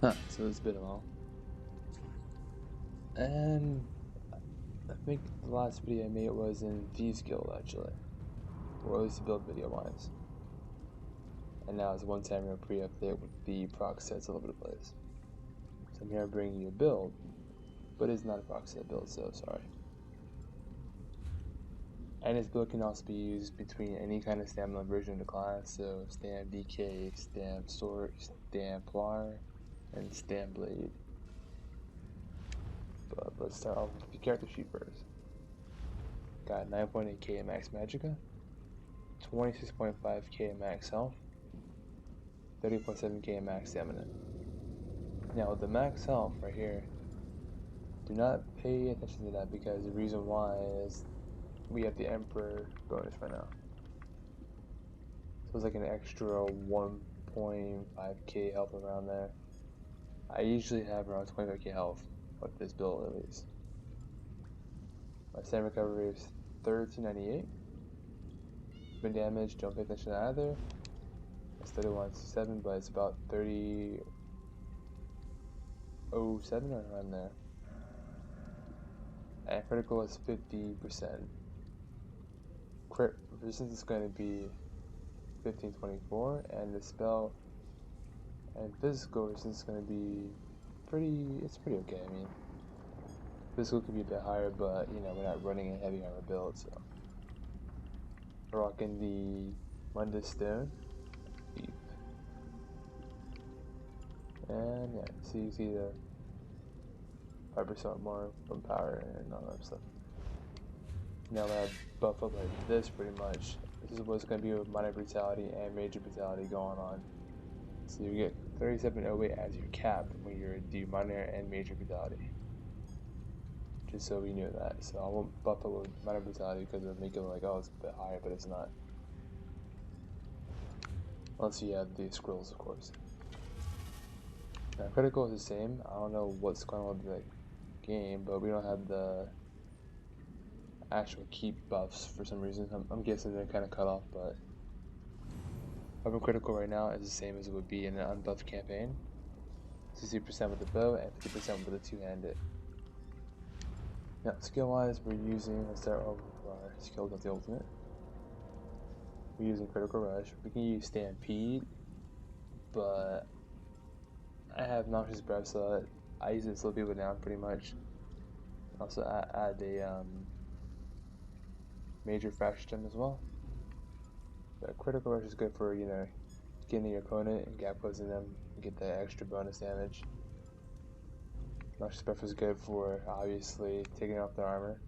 So it's been a while. And I think the last video I made was in Thieves Guild actually. Or at least the build video wise. And now it's one Tamriel pre-update with the proc sets all over the place. So I'm here bringing you a build, but it's not a proc set build, so sorry. And this build can also be used between any kind of stamina version of the class, so Stam DK, Stam Sword, Stam Plar, and Stam Blade. But let's start off with the character sheet first. Got 9.8k max magicka, 26.5k max health, 30.7k max stamina. Now with the max health right here, do not pay attention to that because the reason why is we have the Emperor bonus right now. So it's like an extra 1.5k health around there. I usually have around 25k health with this build at least. My stamina recovery is 1398. Spin damage, don't pay attention to either. It's 3167, but it's about 3007 or around there. And critical is 50%. Crit resistance is going to be 1524, and the spell and physical resistance is going to be it's pretty okay. I mean, physical could be a bit higher, but you know, we're not running a heavy armor build, so. We're rocking the Mundus Stone. And yeah, so you see the 5% more from power and all that stuff. Now I have buff up like this pretty much. This is what's going to be with minor brutality and major brutality going on. So you get 3708 as your cap when you do minor and major brutality. Just so we knew that. So I won't buff it with minor brutality because it'll make it like, oh, it's a bit higher, but it's not. Unless you have the scrolls, of course. Now critical is the same. I don't know what's going on with the game, but we don't have the actual keep buffs for some reason. I'm guessing they're kind of cut off, but weapon critical right now is the same as it would be in an unbuffed campaign. 60% with the bow and 50% with the two-handed. Now skill wise, let's start off with our skills of the ultimate. We're using critical rush. We can use stampede, but I have noxious breath, so I use it to slow people down pretty much. Also add a major fracture gem as well. But critical rush is good for, you know, getting your opponent and gap closing them and get that extra bonus damage. Noxious breath is good for obviously taking off their armor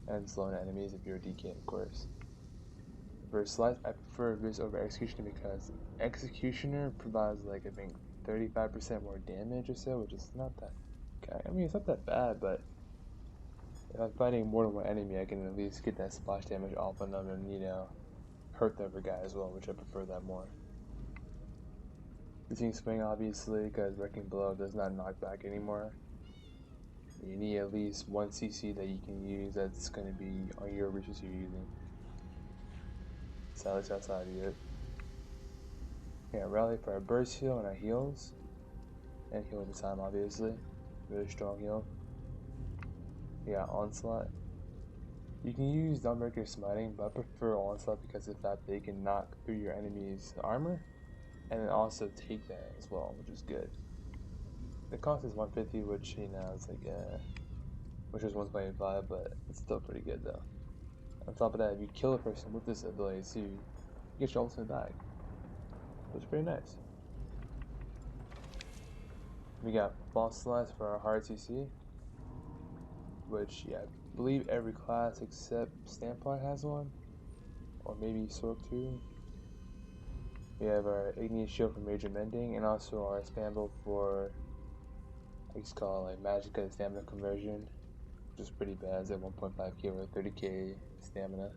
and slowing enemies if you're a DK, of course. For slice, I prefer this over executioner because executioner provides like I think 35% more damage or so, which is not that. I mean, it's not that bad, but if I'm fighting more than one enemy, I can at least get that splash damage off on them and, you know, hurt the other guy as well, which I prefer that more. Using swing obviously because wrecking blow does not knock back anymore. You need at least one CC that you can use that's going to be on your reaches you're using. So that's how I do it. Yeah, rally for our burst heal and our heals. And heal at the time obviously. Really strong heal. Yeah, onslaught. You can use Dawnbreaker Smiting, but I prefer Onslaught because of the fact that you can knock through your enemy's armor and then also take that as well, which is good. The cost is 150, which, you know, it's like, which is 125, but it's still pretty good though. On top of that, if you kill a person with this ability too, you get your ultimate back, which is pretty nice. We got Boss Slice for our hard CC, which, yeah, I believe every class except Stampart has one, or maybe Sork too. We have our Igneous Shield for Major Mending, and also our Spamble for, I just call it like Magicka Stamina Conversion, which is pretty bad. It's at 1.5k or 30k stamina.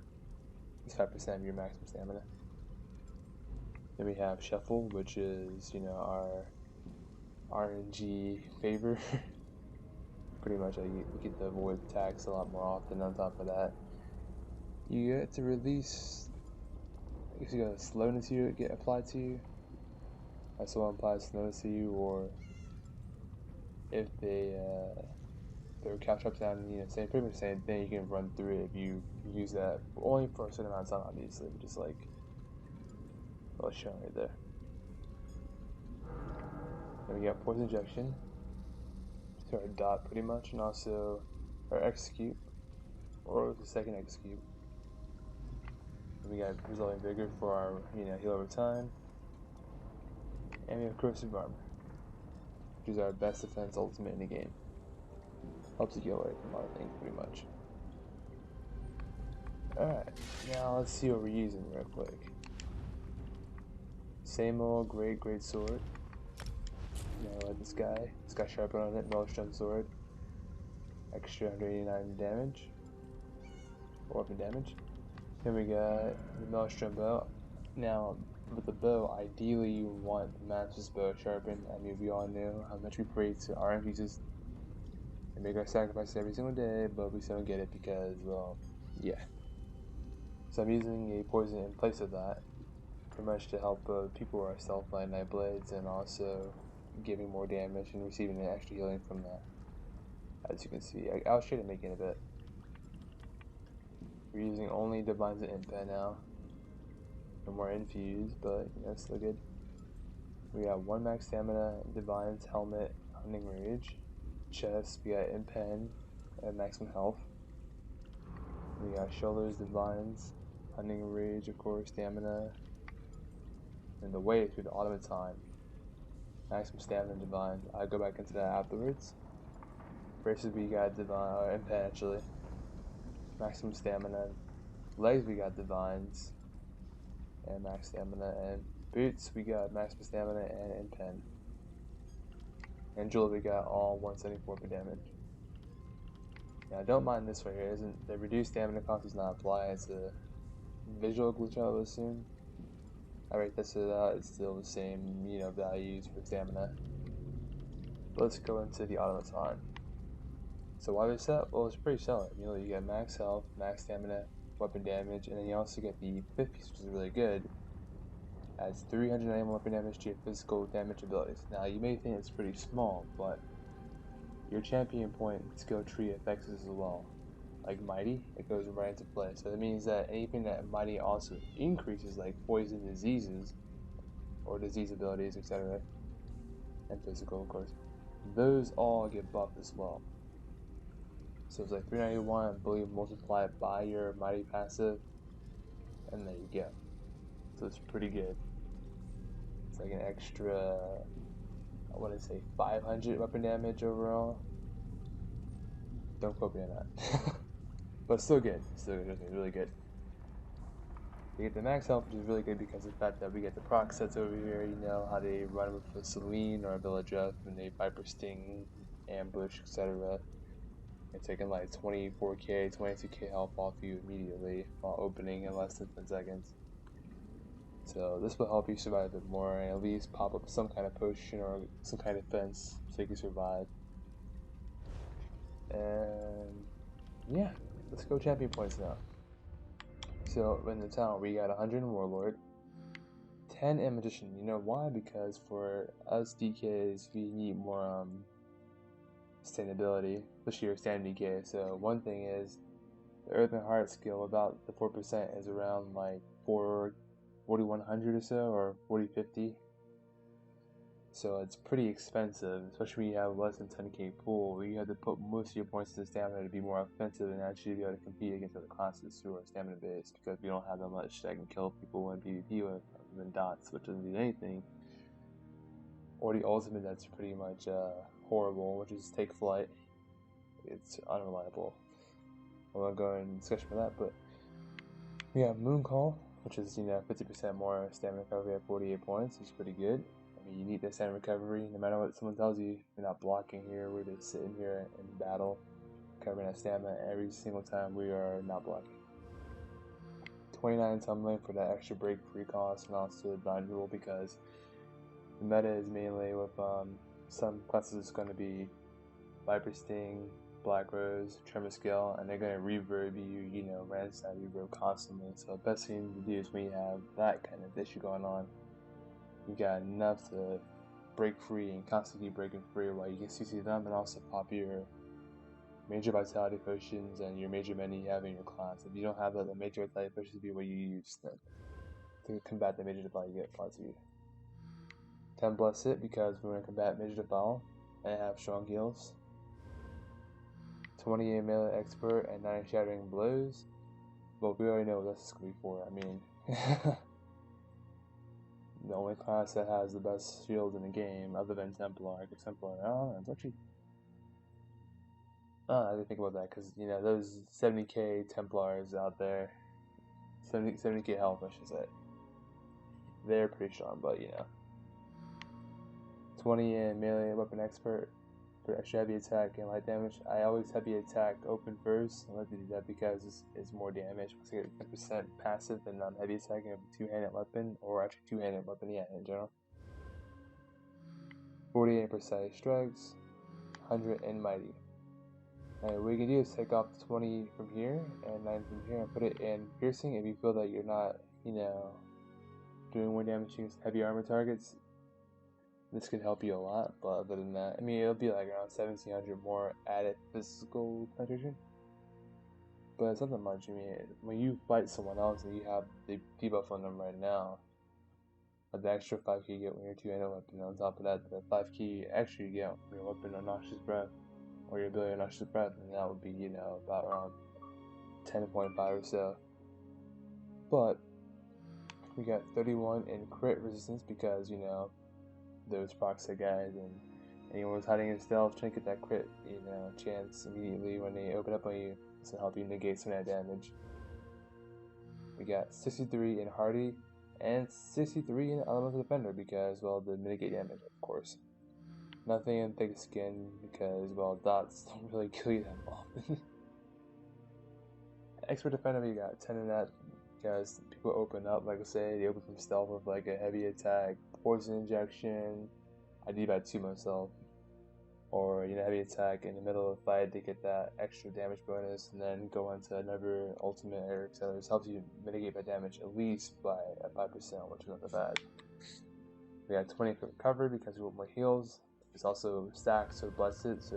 It's 5% of your maximum stamina. Then we have Shuffle, which is, you know, our RNG favor. Pretty much, you get to avoid attacks a lot more often. On top of that, you get to release. I guess you got a slowness here get applied to you. as someone applies notice to you, or if their couch up down, same pretty much the same thing. You can run through it if you use that only for a certain amount of time, obviously, but just like I was showing right there. Then we got poison injection, so our dot pretty much, and also our execute, or the second execute. And we got resulting vigor for our heal over time, and we have corrosive armor, which is our best defense ultimate in the game. Helps you get away from a lot of things, pretty much. Alright, now let's see what we're using real quick. Same old great sword. Like this guy. It's got sharpen on it, Maelstrom sword. Extra 189 damage. Weapon damage. Then we got the Maelstrom bow. Now, with the bow, ideally you want the Master's bow sharpened. I mean, we all know how much we pray to our increases and make our sacrifices every single day, but we still don't get it because, well, yeah. So I'm using a poison in place of that, pretty much to help people who are stealth night blades, and also giving more damage and receiving an extra healing from that. As you can see, I'll show you making a bit. We're using only Divines and Impen now. No more infused, but still good. We got 1 max stamina, Divines, helmet, hunting rage. Chest, we got Impen at maximum health. We got shoulders, Divines, hunting rage, of course, stamina. And the waist with the automaton. Maximum stamina, Divines. I go back into that afterwards. Braces, we got Divine, Impen actually. Maximum stamina. Legs, we got Divines and max stamina. And boots, we got maximum stamina and Impen. And jewelry, we got all 174 per damage. Now, I don't mind this right here. Isn't the reduced stamina cost does not apply? It's a visual glitch, I would assume. I rate this out. It's still the same, values for stamina. Let's go into the automaton. So why this set? Well, it's pretty solid. You get max health, max stamina, weapon damage, and then you also get the fifth piece, which is really good. Adds 391 weapon damage to your physical damage abilities. Now, you may think it's pretty small, but your champion point skill tree affects this as well. Like Mighty, it goes right into play. So that means that anything that Mighty also increases, like poison diseases, or disease abilities, etc., and physical, of course, those all get buffed as well. So it's like 391, I believe, multiply it by your Mighty passive, and there you go. So it's pretty good. It's like an extra, I want to say 500 weapon damage overall. Don't quote me on that. But still good. Still good. It's really good. We get the max health, which is really good because of the fact that we get the proc sets over here. You know how they run with the Celine or Village F, and they Viper Sting, Ambush, etc. They're taking like 24k, 22k health off you immediately while opening in less than 10 seconds. So this will help you survive a bit more and at least pop up some kind of potion or some kind of defense so you can survive. And yeah, let's go champion points now. So in the town we got 100 in Warlord, 10 in Magician. You know why? Because for us DKs we need more sustainability, especially your standard DK. So one thing is the Earth and Heart skill, about the 4% is around like 4100 or so, or 4050. So it's pretty expensive, especially when you have less than 10k pool. You have to put most of your points into stamina to be more offensive and actually be able to compete against other classes who are stamina based, because we don't have that much that can kill people in PvP with, other than dots, which doesn't do anything. Or the ultimate that's pretty much horrible, which is Take Flight. It's unreliable. I won't go into discussion for that, but we have Moon Call, which is 50% more stamina recovery at 48 points, which is pretty good. I mean, you need that stamina recovery no matter what someone tells you. You're not blocking here, we're just sitting here in battle, covering that stamina every single time we are not blocking. 29 tumbling for that extra break free cost, and also blind rule because the meta is mainly with some classes it's going to be Viper Sting, Black Rose, Tremor Scale, and they're going to reverb you, ransack reverb constantly. So the best thing to do is when you have that kind of issue going on, you got enough to break free and constantly breaking free while you can CC them, and also pop your major vitality potions and your major menu you have in your class. If you don't have that, the major vitality potions would be what you use then to combat the major defile you get applied to you. 10 bless it because we're going to combat major defile and have strong heals. 28 melee expert and 9 shattering blows. But we already know what this is going to be for. I mean, the only class that has the best shield in the game, other than Templar, because Templar, it's actually. I didn't think about that because you know those 70k Templars out there, 70k health, I should say. They're pretty strong, but you know. 20 in melee weapon expert for extra heavy attack and light damage. I always heavy attack open first. I like to do that because it's more damage. Because I get 10% passive and heavy attack and a two-handed weapon, or actually two-handed weapon, yeah, in general. 48 precise strikes, 100 in mighty. And what you can do is take off 20 from here and 9 from here and put it in piercing. If you feel that you're not, you know, doing more damage against heavy armor targets, this could help you a lot. But other than that, I mean, it'll be like around 1700 more added physical penetration. But it's nothing much. I mean, when you fight someone else and you have the debuff on them right now, the extra 5k you get when you're two-handed weapon, on top of that, the 5k extra you get when your weapon on Noxious Breath, or your ability on Noxious Breath, and that would be, you know, about around 10.5 or so. But we got 31 in crit resistance because, you know, those procs guys and anyone who's hiding in stealth trying to get that crit, you know, chance immediately when they open up on you to help you negate some of that damage. We got 63 in hardy and 63 in elemental defender because, well, the mitigate damage, of course. Nothing in thick skin because, well, dots don't really kill you that often. Expert defender, we got 10 in that because people open up, like I say, they open from stealth with like a heavy attack, poison injection. I do that too myself. Or, you know, heavy attack in the middle of the fight to get that extra damage bonus, and then go into another ultimate or etc. This helps you mitigate that damage at least by 5%, which is not that bad. We got 20 for recovery because we want more heals. It's also stacked, so bless it, so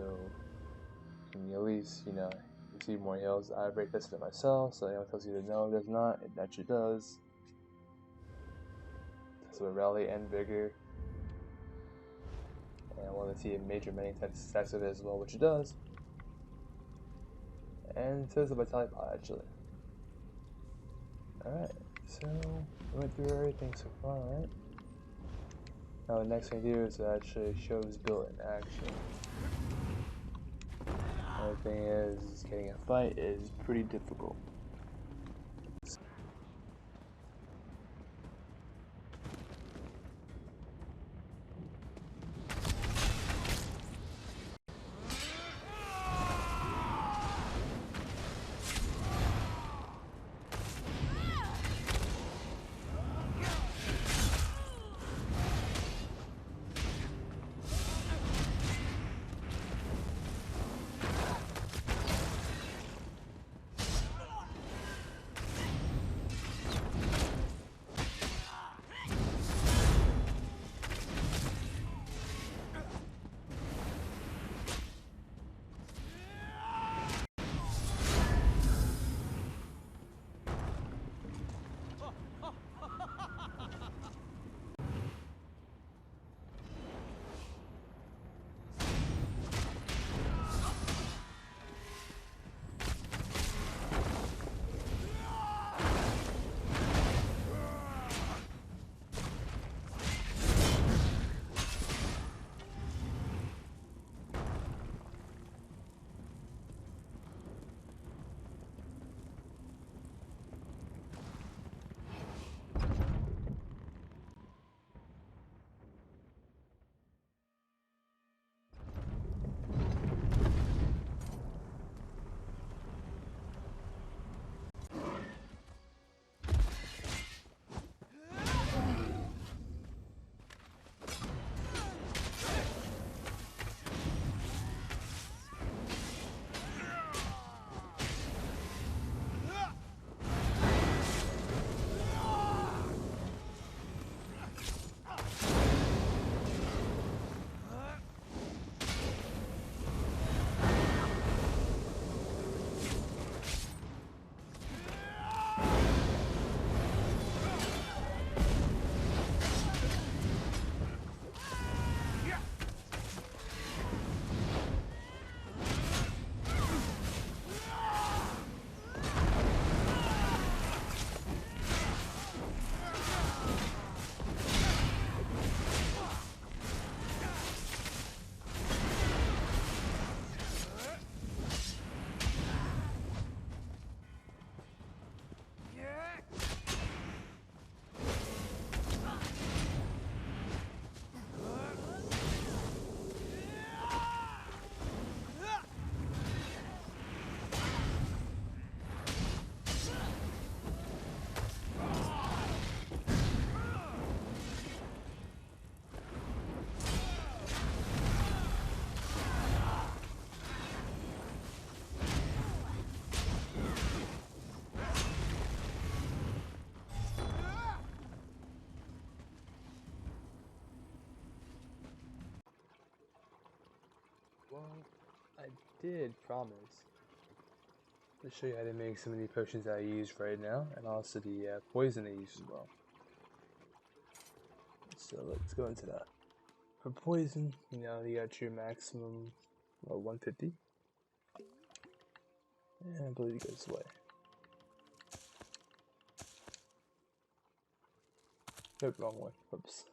you can at least, you know, receive more heals. I've already tested it myself, so anyone tells you that no, it does not, it actually does. So rally and vigor. And I want to see a major many stacks of it as well, which it does. And so does the vitality pot, actually. Alright, so we went through everything so far, right? Now the next thing to do is to actually show this build in action. Another thing is, getting a fight is pretty difficult. well, I did promise to show you how to make some of the potions that I use right now, and also the poison I use as well. So let's go into that. For poison, you know, you got your maximum, 150. And I believe it goes away. Nope, wrong one. Oops.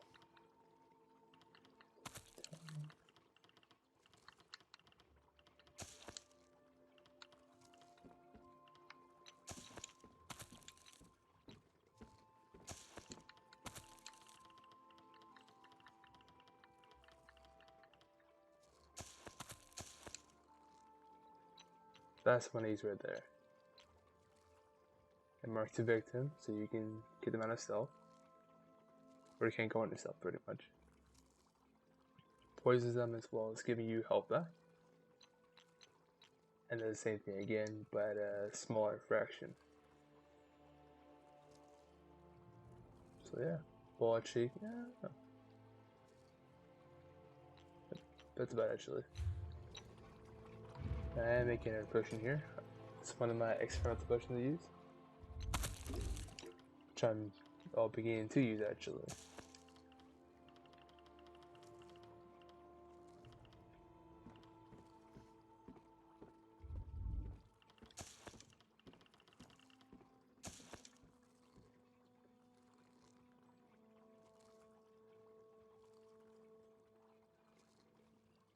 That's one he's right there. And mark the victim so you can get them out of stealth. Or you can't go into stealth pretty much. Poisons them as well as giving you health back. And then the same thing again, but at a smaller fraction. So yeah, bullet cheek, yeah. That's about it actually. I'm making a potion here. It's one of my experimental potions to use. Which I'm all beginning to use actually.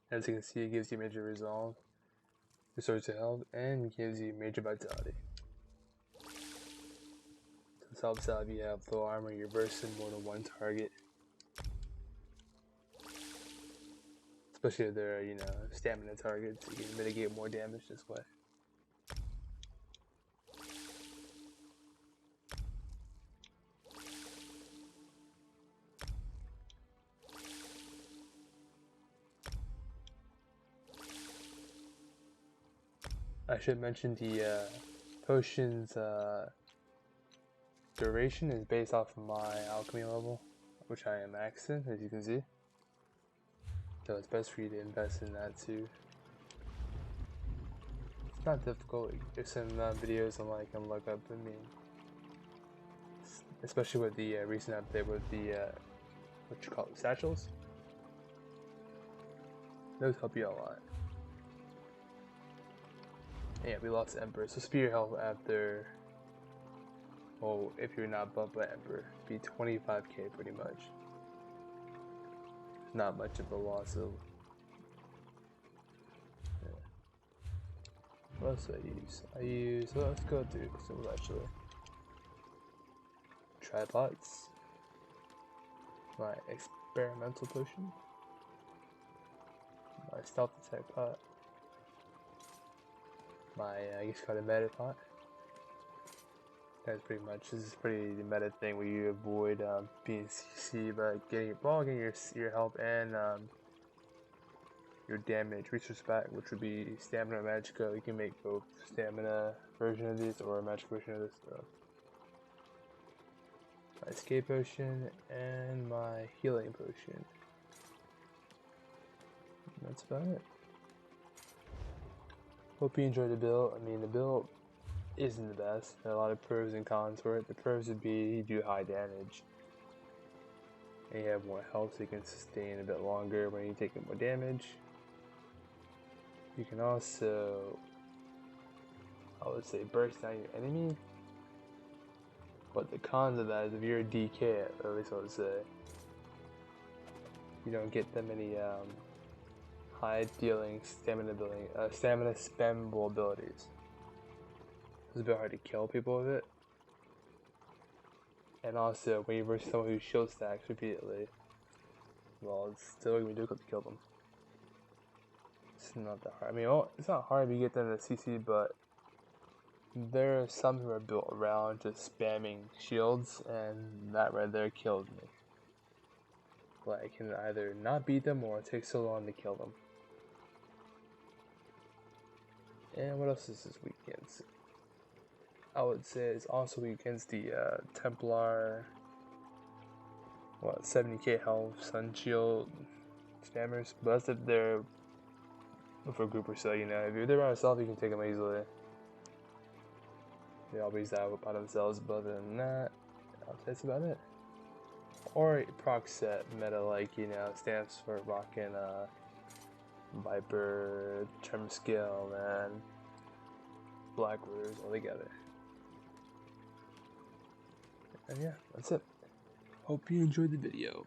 As you can see, it gives you major resolve, restores your health, and gives you major vitality. This helps out if you have low armor, you're versing more than one target. Especially if they're, you know, stamina targets, you can mitigate more damage this way. I should mention the potion's duration is based off of my alchemy level, which I am maxing, as you can see. So it's best for you to invest in that too. It's not difficult. There's some videos online you can look up. I mean, especially with the recent update with the what you call it, satchels. Those help you a lot. Yeah, we lost Emperor, so spear health after, well, if you're not bumped by Emperor, be 25k pretty much. Not much of a loss of. Yeah. What else do I use? Well, let's go through some actually. Tripods. My experimental potion. My stealth attack pot. My, I guess called a meta pot. That's pretty much, this is pretty the meta thing where you avoid being CC by getting your ball, getting your health and your damage resource back, which would be stamina and magicka. You can make both stamina version of these or a magic version of this stuff. My escape potion and my healing potion. And that's about it. Hope you enjoyed the build. I mean, the build isn't the best. There are a lot of pros and cons for it. The pros would be you do high damage, and you have more health so you can sustain a bit longer when you take more damage. You can also, I would say, burst down your enemy. But the cons of that is if you're a DK, at least I would say, you don't get that many high dealing stamina spammable abilities. It's a bit hard to kill people with it. And also, when you verse someone who shield stacks repeatedly, well, it's still going to be difficult to kill them. It's not that hard. I mean, well, it's not hard if you get them to CC, but there are some who are built around just spamming shields, and that right there kills me. Like, I can either not beat them or it takes so long to kill them. And what else is this weekend? I would say it's also against the Templar, what, 70k health, Sun Shield spammers, but that's if they're for a group or so, you know. If you're there by yourself, you can take them easily. They always out by themselves, but other than that, that's about it. Or proc set meta, like, you know, stands for rocking Viper, Trim Skill, and Black Rooters all together. And yeah, that's it. Hope you enjoyed the video.